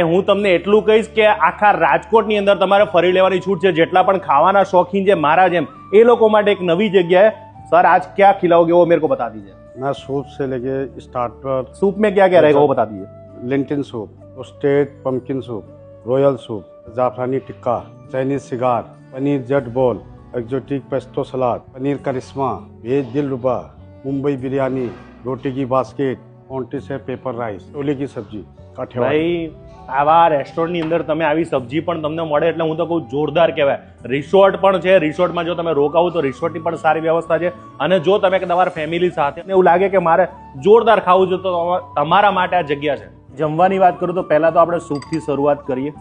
હું તમને એટલું કહીશ કે આખા રાજકોટની અંદર તમારે ફરી લેવાની છૂટ છે। જેટલા પણ ખાવાના શौकीन છે મારા જેમ એ લોકો માટે એક નવી જગ્યા है। सर आज क्या खिलाओगे वो मेरे को बता दीजिए। मैं सूप से लेके स्टार्टर। सूप में क्या क्या रहेगा वो बता दीजिए। लिंटन soup, roasted pumpkin soup, royal soup, जाफरानी टिक्का, चाइनीज सिगार, पनीर जट ball, exotic pesto salad, paneer करिश्मा, वेज दिलरुबा, मुंबई बिरयानी, रोटी की बास्केट, ऑन्टी से पेपर राइस, छोले की सब्जी, काठियावाड़ी। भाई આવા રેસ્ટોરન્ટની અંદર તમે આવી સબ્જી પણ તમને મળે એટલે હું તો કહું જોરદાર કહેવાય। રિસોર્ટ પણ છે, રિસોર્ટમાં જો તમે રોકાવો તો રિસોર્ટની પણ સારી વ્યવસ્થા છે। અને જો તમે તમારા ફેમિલી સાથે એવું લાગે કે મારે જોરદાર ખાવું છે તો તમારા માટે આ જગ્યા છે। જમવાની વાત કરું તો પહેલા તો આપણે સૂપથી શરૂઆત કરીએ।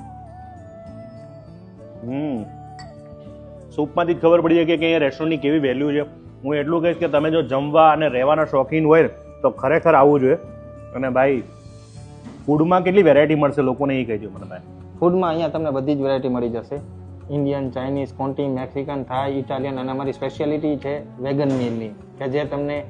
સૂપમાંથી જ ખબર પડી જાય કે અહીંયા રેસ્ટોરન્ટની કેવી વેલ્યુ છે। હું એટલું કહીશ કે તમે જો જમવા અને રહેવાના શોખીન હોય તો ખરેખર આવવું જોઈએ। અને ભાઈ ફૂડમાં કેટલી વેરાયટી મળશે લોકોને એ કહેજો મને ભાઈ। ફૂડમાં અહીંયા તમને બધી જ વેરાયટી મળી જશે। ઇન્ડિયન, ચાઇનીઝ, કોન્ટી, મેક્સિકન, થાઈ, ઇટાલિયન અને અમારી સ્પેશિયાલિટી છે વેગન મીલની કે જે તમને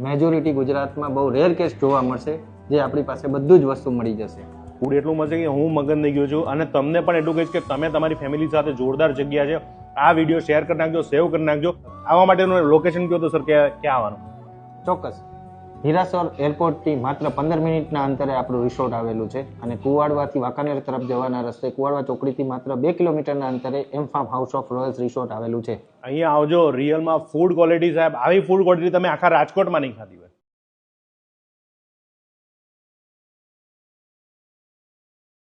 મેજોરિટી ગુજરાતમાં બહુ રેર કેસ જોવા મળશે, જે આપણી પાસે બધું જ વસ્તુ મળી જશે। ફૂડ એટલું મળશે કે હું મગન થઈ ગયો છું। અને તમને પણ એટલું કહીશ કે તમે તમારી ફેમિલી સાથે જોરદાર જગ્યા છે। આ વિડીયો શેર કરી નાખજો, સેવ કરી નાખજો। આવવા માટેનું લોકેશન કહો તો સર ક્યાં આવવાનું? ચોક્કસ હીરાસર એરપોર્ટથી માત્ર 15 મિનિટના અંતરે આપણું રિસોર્ટ આવેલું છે અને કુવાડવાથી વાંકાનેર તરફ જવાના રસ્તે કુવાડવા ચોકડીથી માત્ર 2 કિલોમીટરના અંતરે M farm house of royals resort આવેલું છે। અહીંયા આવજો। રિયલમાં ફૂડ ક્વોલિટી સાહેબ, આવી ફૂડ ક્વોલિટી તમે આખા રાજકોટમાં નહીં ખાધી હોય।